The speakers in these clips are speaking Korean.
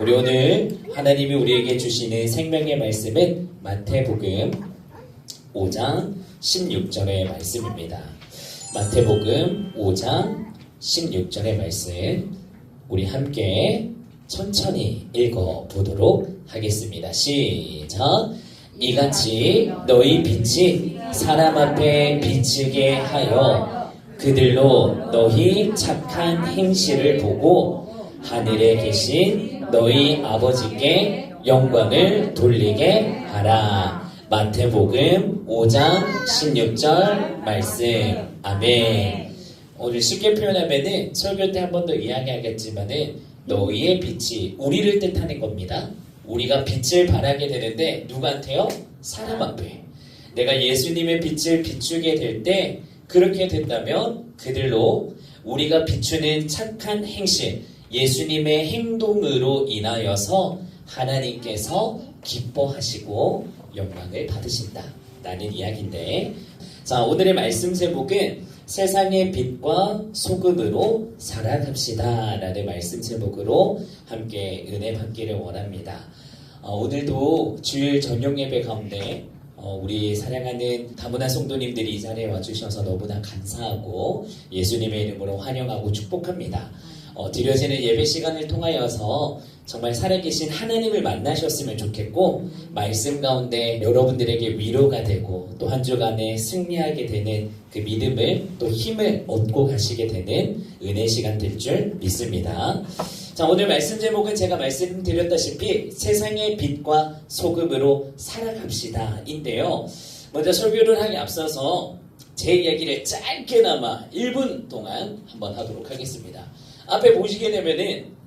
우리 오늘 하나님이 우리에게 주시는 생명의 말씀은 마태복음 5장 16절의 말씀입니다. 마태복음 5장 16절의 말씀 우리 함께 천천히 읽어보도록 하겠습니다. 시작! 이같이 너희 빛이 사람 앞에 비치게 하여 그들로 너희 착한 행실을 보고 하늘에 계신 너희 아버지께 영광을 돌리게 하라. 마태복음 5장 16절 말씀. 아멘. 오늘 쉽게 표현하면은 설교 때 한 번 더 이야기하겠지만은 너희의 빛이 우리를 뜻하는 겁니다. 우리가 빛을 발하게 되는데 누구한테요? 사람 앞에. 내가 예수님의 빛을 비추게 될 때 그렇게 된다면 그들로 우리가 비추는 착한 행실, 예수님의 행동으로 인하여서 하나님께서 기뻐하시고 영광을 받으신다 라는 이야기인데, 자, 오늘의 말씀 제목은 세상의 빛과 소금으로 살아갑시다 라는 말씀 제목으로 함께 은혜 받기를 원합니다. 오늘도 주일 저녁 예배 가운데 우리 사랑하는 다문화 성도님들이 이 자리에 와주셔서 너무나 감사하고 예수님의 이름으로 환영하고 축복합니다. 드려지는 예배 시간을 통하여서 정말 살아계신 하나님을 만나셨으면 좋겠고, 말씀 가운데 여러분들에게 위로가 되고 또 한 주간에 승리하게 되는 그 믿음을 또 힘을 얻고 가시게 되는 은혜 시간 될 줄 믿습니다. 자, 오늘 말씀 제목은 제가 말씀드렸다시피 세상의 빛과 소금으로 살아갑시다 인데요. 먼저 설교를 하기 앞서서 제 이야기를 짧게나마 1분 동안 한번 하도록 하겠습니다. 앞에 보시게 되면은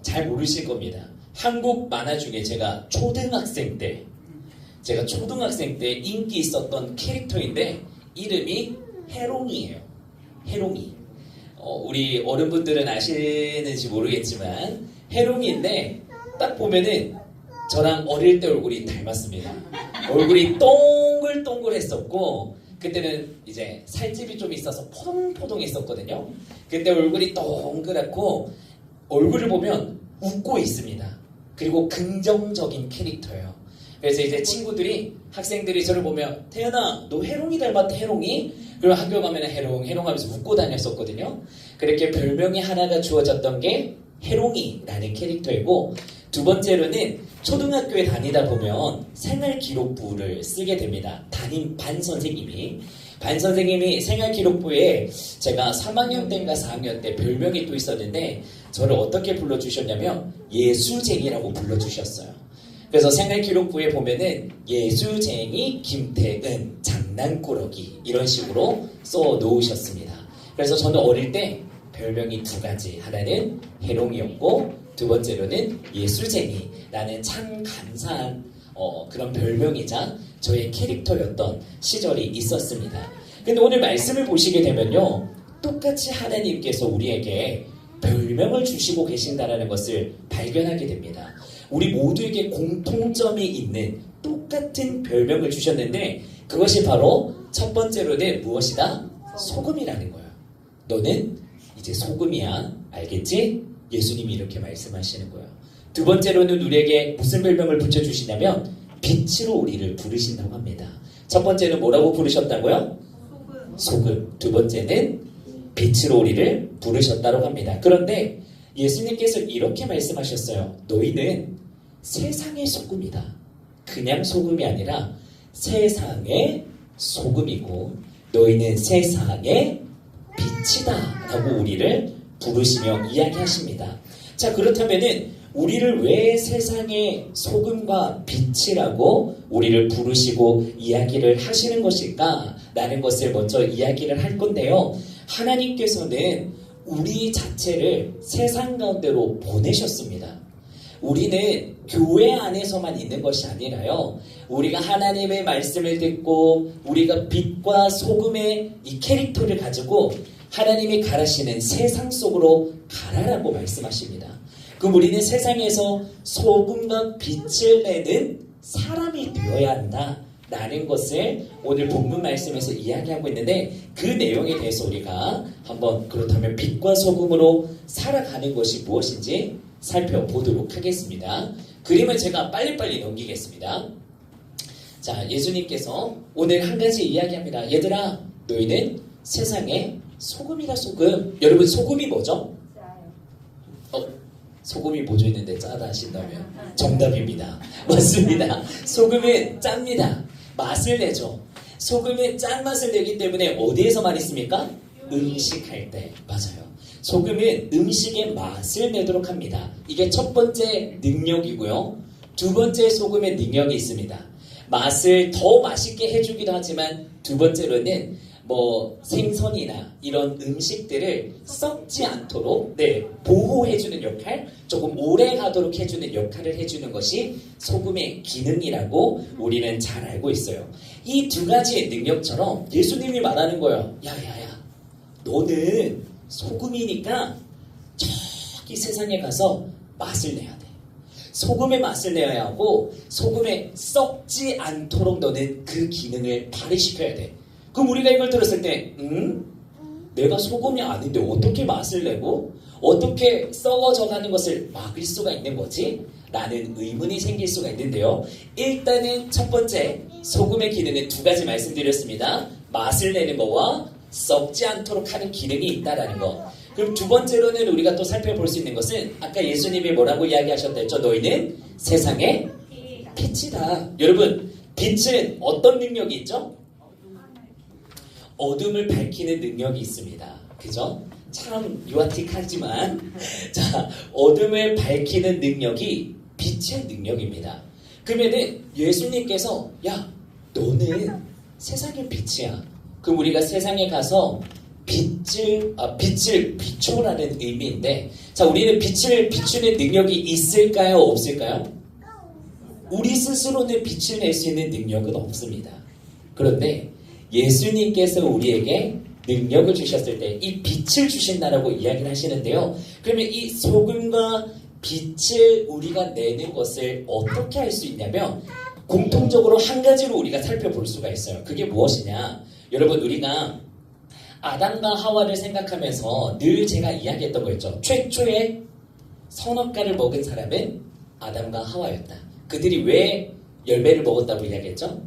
잘 모르실 겁니다. 한국 만화 중에 제가 초등학생 때 인기 있었던 캐릭터인데 이름이 해롱이에요. 해롱이. 우리 어른분들은 아시는지 모르겠지만 해롱이인데 딱 보면은 저랑 어릴 때 얼굴이 닮았습니다. 얼굴이 동글동글했었고 그때는 이제 살집이 좀 있어서 포동포동했었거든요. 그때 얼굴이 동그랗고 얼굴을 보면 웃고 있습니다. 그리고 긍정적인 캐릭터예요. 그래서 이제 친구들이, 학생들이 저를 보면 태연아 너 해롱이 닮았다 해롱이? 그리고 학교 가면 해롱 하면서 웃고 다녔었거든요. 그렇게 별명이 하나가 주어졌던 게 해롱이라는 캐릭터이고, 두 번째로는 초등학교에 다니다 보면 생활기록부를 쓰게 됩니다. 담임 반 선생님이 생활기록부에 제가 3학년 때인가 4학년 때 별명이 또 있었는데 저를 어떻게 불러주셨냐면 예수쟁이라고 불러주셨어요. 그래서 생활기록부에 보면은 예수쟁이 김태은 장난꾸러기 이런 식으로 써 놓으셨습니다. 그래서 저는 어릴 때 별명이 두 가지, 하나는 해롱이었고 두 번째로는 예수쟁이라는 참 감사한 그런 별명이자 저의 캐릭터였던 시절이 있었습니다. 근데 오늘 말씀을 보시게 되면요, 똑같이 하나님께서 우리에게 별명을 주시고 계신다는 것을 발견하게 됩니다. 우리 모두에게 공통점이 있는 똑같은 별명을 주셨는데 그것이 바로 첫 번째로는 무엇이다? 소금이라는 거예요. 너는 이제 소금이야. 알겠지? 예수님이 이렇게 말씀하시는 거예요. 두 번째로는 우리에게 무슨 별명을 붙여주시냐면 빛으로 우리를 부르신다고 합니다. 첫 번째는 뭐라고 부르셨다고요? 소금. 두 번째는 빛으로 우리를 부르셨다고 합니다. 그런데 예수님께서 이렇게 말씀하셨어요. 너희는 세상의 소금이다. 그냥 소금이 아니라 세상의 소금이고 너희는 세상의 빛이다 라고 우리를 부르시며 이야기하십니다. 자, 그렇다면은 우리를 왜 세상의 소금과 빛이라고 우리를 부르시고 이야기를 하시는 것일까? 라는 것을 먼저 이야기를 할 건데요. 하나님께서는 우리 자체를 세상 가운데로 보내셨습니다. 우리는 교회 안에서만 있는 것이 아니라요, 우리가 하나님의 말씀을 듣고 우리가 빛과 소금의 이 캐릭터를 가지고 하나님이 가라시는 세상 속으로 가라라고 말씀하십니다. 그럼 우리는 세상에서 소금과 빛을 내는 사람이 되어야 한다 라는 것을 오늘 본문 말씀에서 이야기하고 있는데, 그 내용에 대해서 우리가 한번 그렇다면 빛과 소금으로 살아가는 것이 무엇인지 살펴보도록 하겠습니다. 그림을 제가 빨리빨리 넘기겠습니다. 자, 예수님께서 오늘 한 가지 이야기합니다. 얘들아, 너희는 세상의 소금이다, 소금. 여러분, 소금이 뭐죠? 소금이 뭐죠 했는데 짜다 하신다면 정답입니다. 맞습니다. 소금은 짭니다. 맛을 내죠. 소금은 짠맛을 내기 때문에 어디에서 많이 씁니까? 음식할 때. 맞아요. 소금은 음식의 맛을 내도록 합니다. 이게 첫 번째 능력이고요. 두 번째 소금의 능력이 있습니다. 맛을 더 맛있게 해주기도 하지만 두 번째로는 생선이나 이런 음식들을 썩지 않도록 보호해주는 역할, 조금 오래 가도록 해주는 역할을 해주는 것이 소금의 기능이라고 우리는 잘 알고 있어요. 이 두 가지의 능력처럼 예수님이 말하는 거예요. 야야야, 너는 소금이니까 저기 세상에 가서 맛을 내야 돼. 소금의 맛을 내야 하고 소금에 썩지 않도록 너는 그 기능을 발휘시켜야 돼. 그럼 우리가 이걸 들었을 때 내가 소금이 아닌데 어떻게 맛을 내고 어떻게 썩어져 가는 것을 막을 수가 있는 거지? 라는 의문이 생길 수가 있는데요. 일단은 첫 번째 소금의 기능은 두 가지 말씀드렸습니다. 맛을 내는 거와 썩지 않도록 하는 기능이 있다라는 거. 그럼 두 번째로는 우리가 또 살펴볼 수 있는 것은 아까 예수님이 뭐라고 이야기하셨다 했죠? 너희는 세상의 빛이다. 여러분, 빛은 어떤 능력이 있죠? 어둠을 밝히는 능력이 있습니다. 그죠? 참 유아틱하지만 자, 어둠을 밝히는 능력이 빛의 능력입니다. 그러면은 예수님께서 야, 너는 세상의 빛이야. 그럼 우리가 세상에 가서 빛을 비춰라는 의미인데, 자, 우리는 빛을 비추는 능력이 있을까요? 없을까요? 우리 스스로는 빛을 낼 수 있는 능력은 없습니다. 그런데 예수님께서 우리에게 능력을 주셨을 때 이 빛을 주신다라고 이야기를 하시는데요. 그러면 이 소금과 빛을 우리가 내는 것을 어떻게 할 수 있냐면 공통적으로 한 가지로 우리가 살펴볼 수가 있어요. 그게 무엇이냐? 여러분, 우리가 아담과 하와를 생각하면서 늘 제가 이야기했던 거였죠. 최초의 선악과를 먹은 사람은 아담과 하와였다. 그들이 왜 열매를 먹었다고 이야기했죠?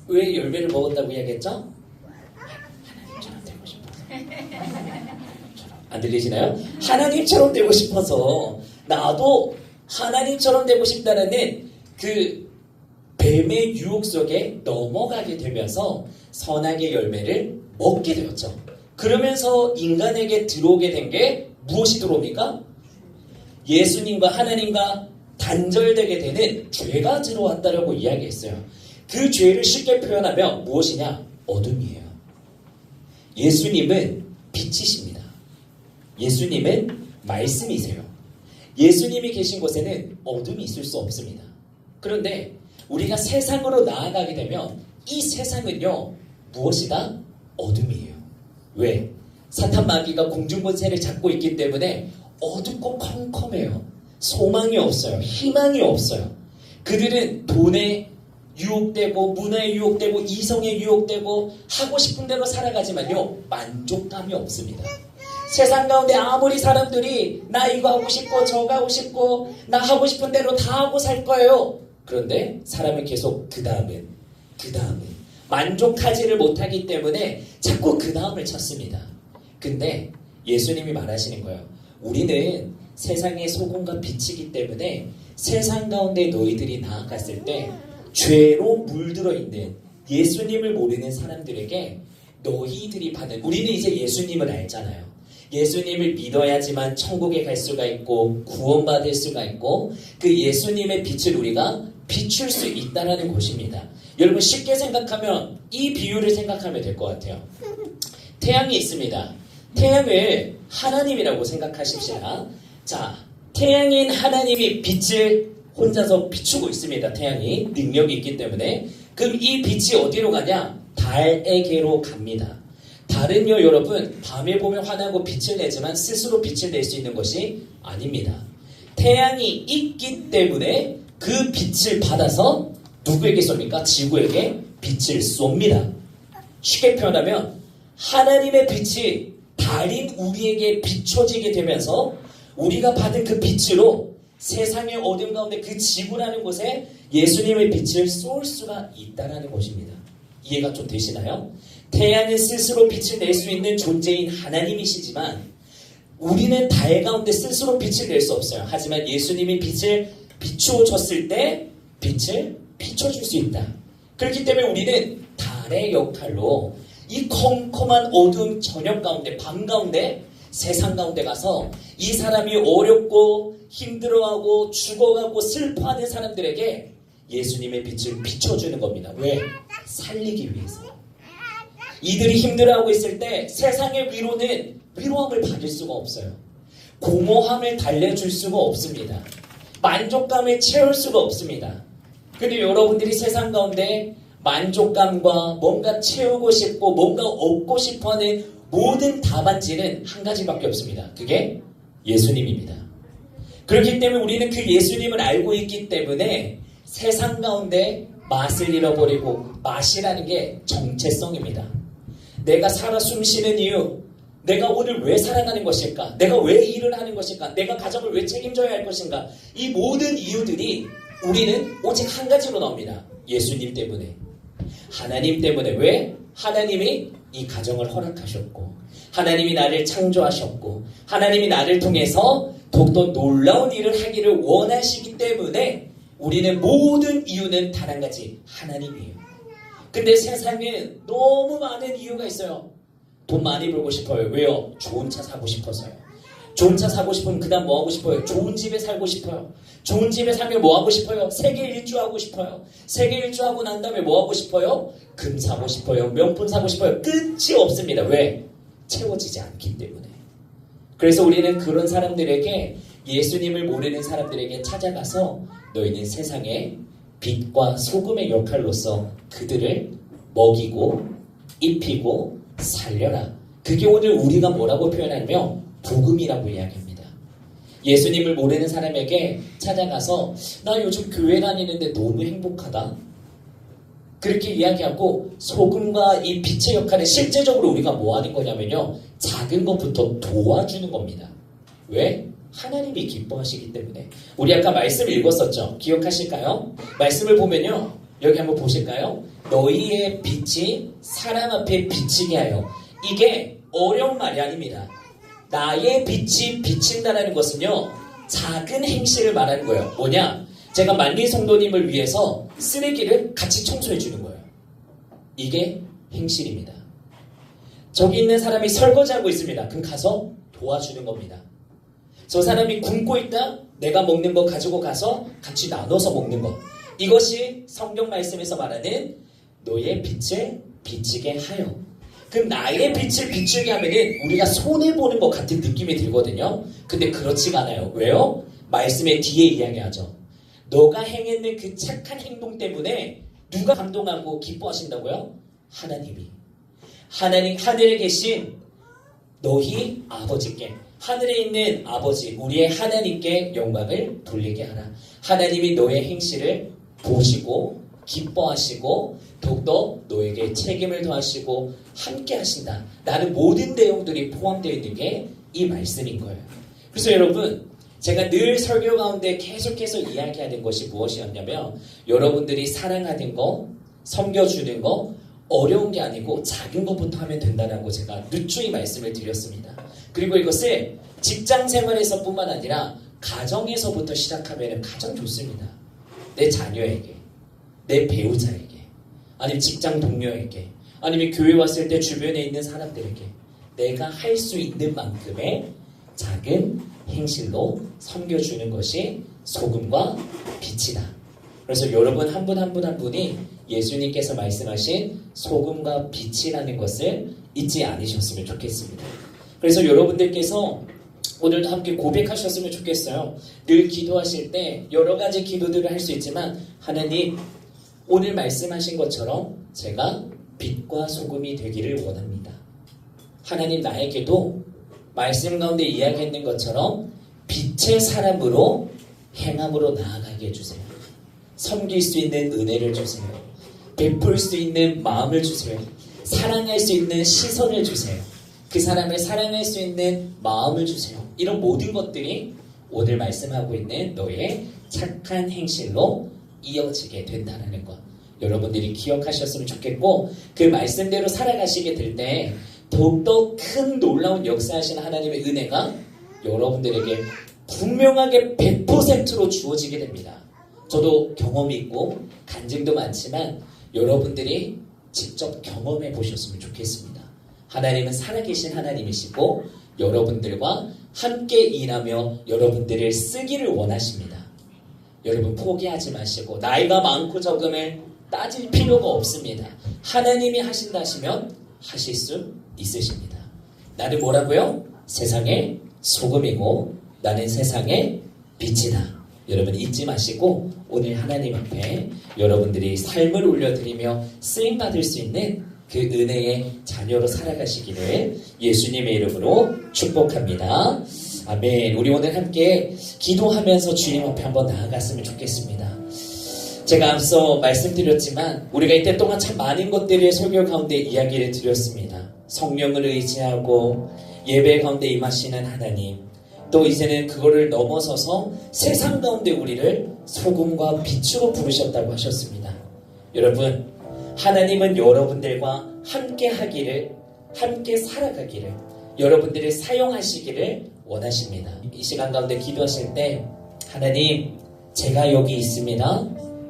왜 열매를 먹었다고 이야기했죠? 하나님처럼 되고 싶어서. 안 들리시나요? 하나님처럼 되고 싶어서, 나도 하나님처럼 되고 싶다는 그 뱀의 유혹 속에 넘어가게 되면서 선악의 열매를 먹게 되었죠. 그러면서 인간에게 들어오게 된 게 무엇이 들어옵니까? 예수님과 하나님과 단절되게 되는 죄가 들어왔다라고 이야기했어요. 그 죄를 쉽게 표현하면 무엇이냐? 어둠이에요. 예수님은 빛이십니다. 예수님은 말씀이세요. 예수님이 계신 곳에는 어둠이 있을 수 없습니다. 그런데 우리가 세상으로 나아가게 되면 이 세상은요, 무엇이다? 어둠이에요. 왜? 사탄 마귀가 공중권세를 잡고 있기 때문에 어둡고 컴컴해요. 소망이 없어요. 희망이 없어요. 그들은 돈에 유혹되고 문화에 유혹되고 이성에 유혹되고 하고 싶은 대로 살아가지만요, 만족감이 없습니다. 세상 가운데 아무리 사람들이 나 이거 하고 싶고 저거 하고 싶고 나 하고 싶은 대로 다 하고 살 거예요. 그런데 사람은 계속 그 다음은 만족하지를 못하기 때문에 자꾸 그 다음을 찾습니다. 근데 예수님이 말하시는 거예요. 우리는 세상의 소금과 빛이기 때문에 세상 가운데 너희들이 나아갔을 때 죄로 물들어 있는 예수님을 모르는 사람들에게 너희들이 받은, 우리는 이제 예수님을 알잖아요. 예수님을 믿어야지만 천국에 갈 수가 있고 구원받을 수가 있고 그 예수님의 빛을 우리가 비출 수 있다는 곳입니다. 여러분, 쉽게 생각하면 이 비유를 생각하면 될 것 같아요. 태양이 있습니다. 태양을 하나님이라고 생각하십시다. 자, 태양인 하나님이 빛을 혼자서 비추고 있습니다. 태양이 능력이 있기 때문에. 그럼 이 빛이 어디로 가냐? 달에게로 갑니다. 달은요, 여러분, 밤에 보면 환하고 빛을 내지만 스스로 빛을 낼 수 있는 것이 아닙니다. 태양이 있기 때문에 그 빛을 받아서 누구에게 쏩니까? 지구에게 빛을 쏩니다. 쉽게 표현하면 하나님의 빛이 달인 우리에게 비춰지게 되면서 우리가 받은 그 빛으로 세상의 어둠 가운데 그 지구라는 곳에 예수님의 빛을 쏠 수가 있다는 것입니다. 이해가 좀 되시나요? 태양은 스스로 빛을 낼 수 있는 존재인 하나님이시지만 우리는 달 가운데 스스로 빛을 낼 수 없어요. 하지만 예수님이 빛을 비추어 줬을 때 빛을 비춰줄 수 있다. 그렇기 때문에 우리는 달의 역할로 이 컴컴한 어두운 저녁 가운데, 밤 가운데, 세상 가운데 가서 이 사람이 어렵고 힘들어하고 죽어가고 슬퍼하는 사람들에게 예수님의 빛을 비춰주는 겁니다. 왜? 살리기 위해서. 이들이 힘들어하고 있을 때 세상의 위로는 위로함을 받을 수가 없어요. 공허함을 달래줄 수가 없습니다. 만족감을 채울 수가 없습니다. 근데 여러분들이 세상 가운데 만족감과 뭔가 채우고 싶고 뭔가 얻고 싶어하는 모든 답안지는 한 가지밖에 없습니다. 그게 예수님입니다. 그렇기 때문에 우리는 그 예수님을 알고 있기 때문에 세상 가운데 맛을 잃어버리고 맛이라는 게 정체성입니다. 내가 살아 숨쉬는 이유, 내가 오늘 왜 살아가는 것일까? 내가 왜 일을 하는 것일까? 내가 가정을 왜 책임져야 할 것인가? 이 모든 이유들이 우리는 오직 한 가지로 나옵니다. 예수님 때문에. 하나님 때문에. 왜? 하나님이 이 가정을 허락하셨고 하나님이 나를 창조하셨고 하나님이 나를 통해서 더욱더 놀라운 일을 하기를 원하시기 때문에 우리는 모든 이유는 단 한 가지, 하나님이에요. 근데 세상에 너무 많은 이유가 있어요. 돈 많이 벌고 싶어요. 왜요? 좋은 차 사고 싶어서요. 좋은 차 사고 싶으면 그 다음 뭐 하고 싶어요? 좋은 집에 살고 싶어요. 좋은 집에 살면 뭐 하고 싶어요? 세계 일주하고 싶어요. 세계 일주하고 난 다음에 뭐 하고 싶어요? 금 사고 싶어요. 명품 사고 싶어요. 끝이 없습니다. 왜? 채워지지 않기 때문에. 그래서 우리는 그런 사람들에게, 예수님을 모르는 사람들에게 찾아가서 너희는 세상의 빛과 소금의 역할로서 그들을 먹이고 입히고 살려라. 그게 오늘 우리가 뭐라고 표현하냐면 복음이라고 이야기합니다. 예수님을 모르는 사람에게 찾아가서 나 요즘 교회 다니는데 너무 행복하다. 그렇게 이야기하고 소금과 이 빛의 역할은 실제적으로 우리가 뭐 하는 거냐면요. 작은 것부터 도와주는 겁니다. 왜? 하나님이 기뻐하시기 때문에. 우리 아까 말씀 읽었었죠? 기억하실까요? 말씀을 보면요. 여기 한번 보실까요? 너희의 빛이 사람 앞에 비치게 하여. 이게 어려운 말이 아닙니다. 나의 빛이 비친다는 것은요. 작은 행실을 말하는 거예요. 뭐냐? 제가 만리 성도님을 위해서 쓰레기를 같이 청소해 주는 거예요. 이게 행실입니다. 저기 있는 사람이 설거지하고 있습니다. 그럼 가서 도와주는 겁니다. 저 사람이 굶고 있다? 내가 먹는 거 가지고 가서 같이 나눠서 먹는 것. 이것이 성경 말씀에서 말하는 너의 빛을 비치게 하여. 그럼 나의 빛을 비추게 하면은 우리가 손해보는 것 같은 느낌이 들거든요. 근데 그렇지가 않아요. 왜요? 말씀의 뒤에 이야기하죠. 너가 행했는 그 착한 행동 때문에 누가 감동하고 기뻐하신다고요? 하나님이. 하나님, 하늘에 계신 너희 아버지께, 하늘에 있는 아버지, 우리의 하나님께 영광을 돌리게 하라. 하나님이 너의 행실을 보시고 기뻐하시고 더욱더 너에게 책임을 더하시고 함께 하신다. 라는 모든 내용들이 포함되어 있는 게 이 말씀인 거예요. 그래서 여러분, 제가 늘 설교 가운데 계속해서 이야기하는 것이 무엇이었냐면, 여러분들이 사랑하는 거, 섬겨주는 거 어려운 게 아니고 작은 것부터 하면 된다라고 제가 누추이 말씀을 드렸습니다. 그리고 이것을 직장 생활에서 뿐만 아니라 가정에서부터 시작하면 가장 좋습니다. 내 자녀에게, 내 배우자에게, 아니면 직장 동료에게, 아니면 교회 왔을 때 주변에 있는 사람들에게 내가 할 수 있는 만큼의 작은 행실로 섬겨주는 것이 소금과 빛이다. 그래서 여러분 한 분 한 분 한 분이 예수님께서 말씀하신 소금과 빛이라는 것을 잊지 않으셨으면 좋겠습니다. 그래서 여러분들께서 오늘도 함께 고백하셨으면 좋겠어요. 늘 기도하실 때 여러 가지 기도들을 할 수 있지만, 하나님, 오늘 말씀하신 것처럼 제가 빛과 소금이 되기를 원합니다. 하나님, 나에게도 말씀 가운데 이야기했는 것처럼 빛의 사람으로 행함으로 나아가게 해주세요. 섬길 수 있는 은혜를 주세요. 베풀 수 있는 마음을 주세요. 사랑할 수 있는 시선을 주세요. 그 사람을 사랑할 수 있는 마음을 주세요. 이런 모든 것들이 오늘 말씀하고 있는 너의 착한 행실로 이어지게 된다는 것. 여러분들이 기억하셨으면 좋겠고, 그 말씀대로 살아가시게 될 때 더욱더 큰 놀라운 역사하시는 하나님의 은혜가 여러분들에게 분명하게 100%로 주어지게 됩니다. 저도 경험이 있고 간증도 많지만 여러분들이 직접 경험해 보셨으면 좋겠습니다. 하나님은 살아계신 하나님이시고 여러분들과 함께 일하며 여러분들을 쓰기를 원하십니다. 여러분 포기하지 마시고 나이가 많고 적음을 따질 필요가 없습니다. 하나님이 하신다 하시면 하실 수 있으십니다. 나는 뭐라고요? 세상의 소금이고 나는 세상의 빛이다. 여러분 잊지 마시고 오늘 하나님 앞에 여러분들이 삶을 올려드리며 쓰임받을 수 있는 그 은혜의 자녀로 살아가시기를 예수님의 이름으로 축복합니다. 아멘. 우리 오늘 함께 기도하면서 주님 앞에 한번 나아갔으면 좋겠습니다. 제가 앞서 말씀드렸지만 우리가 이때 동안 참 많은 것들을 설교 가운데 이야기를 드렸습니다. 성령을 의지하고 예배 가운데 임하시는 하나님, 또 이제는 그거를 넘어서서 세상 가운데 우리를 소금과 빛으로 부르셨다고 하셨습니다. 여러분, 하나님은 여러분들과 함께 하기를, 함께 살아가기를, 여러분들을 사용하시기를 원하십니다. 이 시간 가운데 기도하실 때 하나님, 제가 여기 있습니다.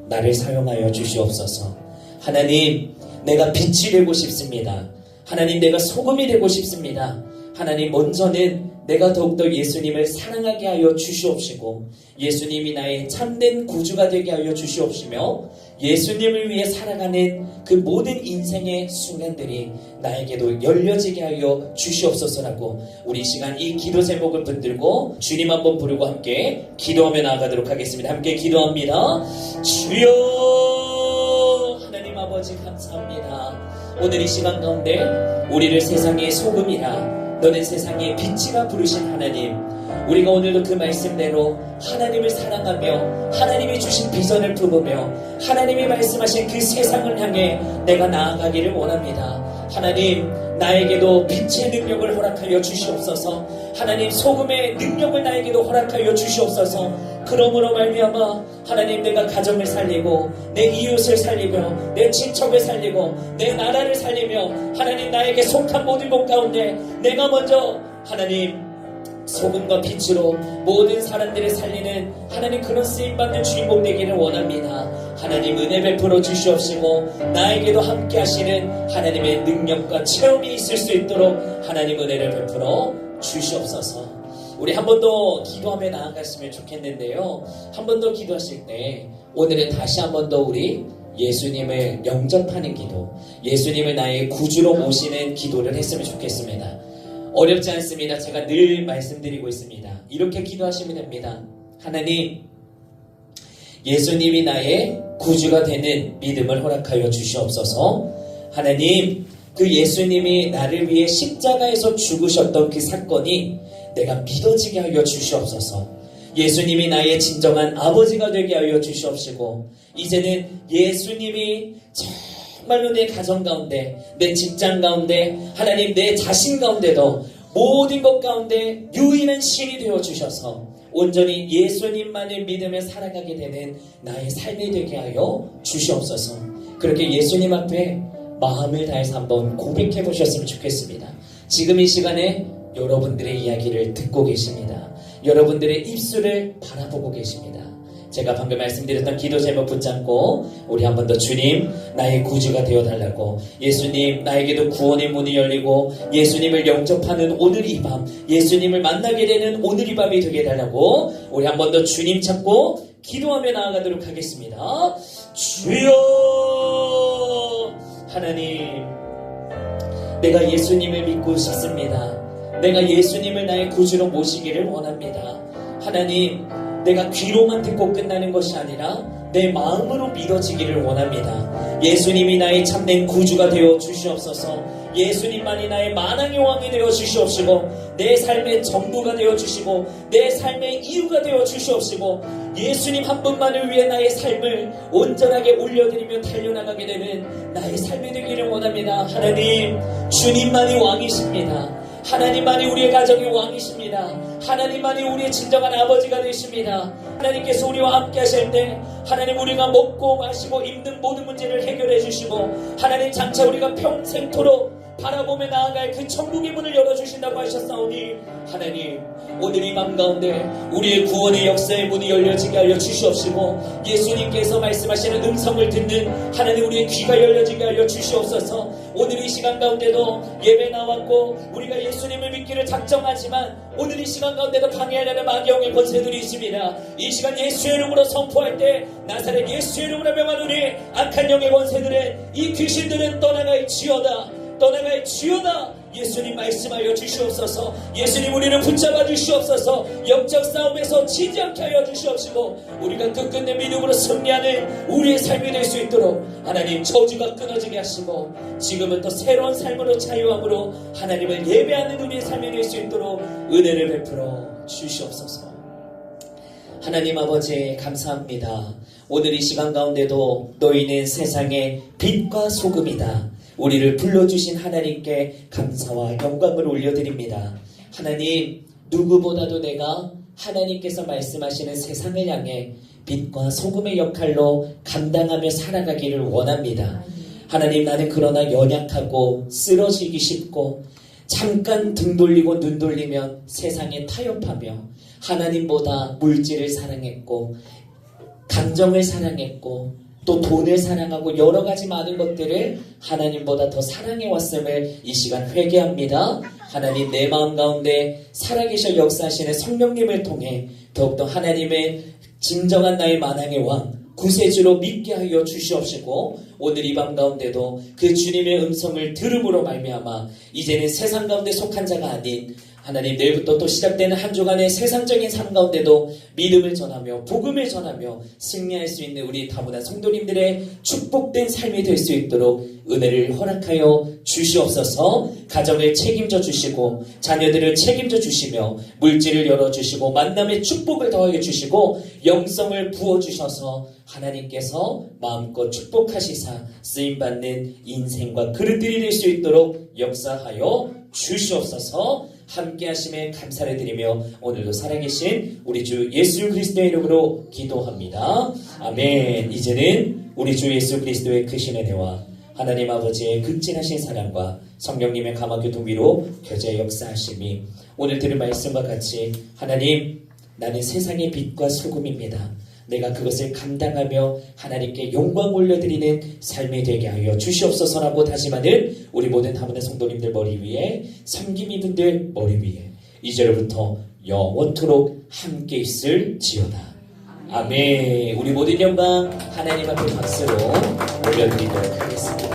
나를 사용하여 주시옵소서. 하나님, 내가 빛이 되고 싶습니다. 하나님, 내가 소금이 되고 싶습니다. 하나님, 먼저는 내가 더욱더 예수님을 사랑하게 하여 주시옵시고 예수님이 나의 참된 구주가 되게 하여 주시옵시며 예수님을 위해 살아가는 그 모든 인생의 순간들이 나에게도 열려지게 하여 주시옵소서라고 우리 시간 이 기도 제목을 붙들고 주님 한번 부르고 함께 기도하며 나아가도록 하겠습니다. 함께 기도합니다. 주여, 하나님 아버지 감사합니다. 오늘 이 시간 가운데 우리를 세상의 소금이라 너는 세상의 빛이라 부르신 하나님, 우리가 오늘도 그 말씀대로 하나님을 사랑하며 하나님이 주신 비전을 품으며 하나님이 말씀하신 그 세상을 향해 내가 나아가기를 원합니다. 하나님, 나에게도 빛의 능력을 허락하여 주시옵소서. 하나님, 소금의 능력을 나에게도 허락하여 주시옵소서. 그러므로 말미암아 하나님, 내가 가정을 살리고 내 이웃을 살리며 내 친척을 살리고 내 나라를 살리며 하나님, 나에게 속한 모든 것 가운데 내가 먼저 하나님 소금과 빛으로 모든 사람들을 살리는 하나님 그런 쓰임받는 주인공 되기를 원합니다. 하나님, 은혜 베풀어 주시옵시고 나에게도 함께 하시는 하나님의 능력과 체험이 있을 수 있도록 하나님 은혜를 베풀어 주시옵소서. 우리 한 번 더 기도하며 나아갔으면 좋겠는데요, 한 번 더 기도하실 때 오늘은 다시 한 번 더 우리 예수님을 영접하는 기도, 예수님을 나의 구주로 모시는 기도를 했으면 좋겠습니다. 어렵지 않습니다. 제가 늘 말씀드리고 있습니다. 이렇게 기도하시면 됩니다. 하나님, 예수님이 나의 구주가 되는 믿음을 허락하여 주시옵소서. 하나님, 그 예수님이 나를 위해 십자가에서 죽으셨던 그 사건이 내가 믿어지게 하여 주시옵소서. 예수님이 나의 진정한 아버지가 되게 하여 주시옵시고 이제는 예수님이 정말로 내 가정 가운데, 내 직장 가운데, 하나님 내 자신 가운데도 모든 것 가운데 유일한 신이 되어 주셔서 온전히 예수님만을 믿으며 살아가게 되는 나의 삶이 되게 하여 주시옵소서. 그렇게 예수님 앞에 마음을 다해서 한번 고백해 보셨으면 좋겠습니다. 지금 이 시간에 여러분들의 이야기를 듣고 계십니다. 여러분들의 입술을 바라보고 계십니다. 제가 방금 말씀드렸던 기도 제목 붙잡고 우리 한 번 더 주님, 나의 구주가 되어달라고, 예수님, 나에게도 구원의 문이 열리고 예수님을 영접하는 오늘 이 밤, 예수님을 만나게 되는 오늘 이 밤이 되게 해달라고 우리 한 번 더 주님 찾고 기도하며 나아가도록 하겠습니다. 주여, 하나님, 내가 예수님을 믿고 싶습니다. 내가 예수님을 나의 구주로 모시기를 원합니다. 하나님, 내가 귀로만 듣고 끝나는 것이 아니라 내 마음으로 믿어지기를 원합니다. 예수님이 나의 참된 구주가 되어 주시옵소서. 예수님만이 나의 만왕의 왕이 되어 주시옵시고 내 삶의 전부가 되어 주시고 내 삶의 이유가 되어 주시옵시고 예수님 한 분만을 위해 나의 삶을 온전하게 올려드리며 달려나가게 되는 나의 삶이 되기를 원합니다. 하나님, 주님만이 왕이십니다. 하나님만이 우리의 가정의 왕이십니다. 하나님만이 우리의 진정한 아버지가 되십니다. 하나님께서 우리와 함께 하실 때 하나님 우리가 먹고 마시고 입는 모든 문제를 해결해 주시고 하나님 장차 우리가 평생토록 바라보며 나아갈 그 천국의 문을 열어주신다고 하셨사오니 하나님 오늘 이 밤 가운데 우리의 구원의 역사의 문이 열려지게 하여 주시옵시고 예수님께서 말씀하시는 음성을 듣는 하나님 우리의 귀가 열려지게 하여 주시옵소서. 오늘 이 시간 가운데도 예배 나왔고 우리가 예수님을 믿기를 작정하지만 오늘 이 시간 가운데도 방해하려는 마귀영의 권세들이 있습니다. 이 시간 예수의 이름으로 선포할 때 나사렛 예수의 이름으로 명하노니 악한 영의 권세들은 이 귀신들은 떠나갈지어다 떠나갈지어다. 예수님 말씀하여 주시옵소서. 예수님 우리를 붙잡아 주시옵소서. 영적 싸움에서 지지 않게 하여 주시옵시고 우리가 끝끝내 믿음으로 승리하는 우리의 삶이 될 수 있도록 하나님 저주가 끊어지게 하시고 지금은 또 새로운 삶으로 자유함으로 하나님을 예배하는 우리의 삶이 될 수 있도록 은혜를 베풀어 주시옵소서. 하나님 아버지 감사합니다. 오늘 이 시간 가운데도 너희는 세상의 빛과 소금이다. 우리를 불러주신 하나님께 감사와 영광을 올려드립니다. 하나님 누구보다도 내가 하나님께서 말씀하시는 세상을 향해 빛과 소금의 역할로 감당하며 살아가기를 원합니다. 하나님 나는 그러나 연약하고 쓰러지기 쉽고 잠깐 등 돌리고 눈 돌리면 세상에 타협하며 하나님보다 물질을 사랑했고 감정을 사랑했고 또 돈을 사랑하고 여러 가지 많은 것들을 하나님보다 더 사랑해왔음을 이 시간 회개합니다. 하나님 내 마음 가운데 살아계셔 역사하시는 성령님을 통해 더욱더 하나님의 진정한 나의 만왕의 왕 구세주로 믿게 하여 주시옵시고 오늘 이 밤 가운데도 그 주님의 음성을 들음으로 말미암아 이제는 세상 가운데 속한 자가 아닌 하나님 내일부터 또 시작되는 한 주간의 세상적인 삶 가운데도 믿음을 전하며 복음을 전하며 승리할 수 있는 우리 다문화 성도님들의 축복된 삶이 될 수 있도록 은혜를 허락하여 주시옵소서. 가정을 책임져 주시고 자녀들을 책임져 주시며 물질을 열어주시고 만남의 축복을 더하여 주시고 영성을 부어주셔서 하나님께서 마음껏 축복하시사 쓰임받는 인생과 그릇들이 될 수 있도록 역사하여 주시옵소서. 함께 하심에 감사를 드리며 오늘도 살아계신 우리 주 예수 그리스도의 이름으로 기도합니다. 아멘. 이제는 우리 주 예수 그리스도의 크신 은혜와 하나님 아버지의 극진하신 사랑과 성령님의 감화교통 위로 교제 역사하심이 오늘 들은 말씀과 같이 하나님 나는 세상의 빛과 소금입니다. 내가 그것을 감당하며 하나님께 영광 올려드리는 삶이 되게 하여 주시옵소서라고 다짐하는 우리 모든 다문화 성도님들 머리 위에 섬김이분들 머리 위에 이제로부터 영원토록 함께 있을지어다. 아멘. 우리 모든 영광 하나님 앞에 박수로 올려드리도록 하겠습니다.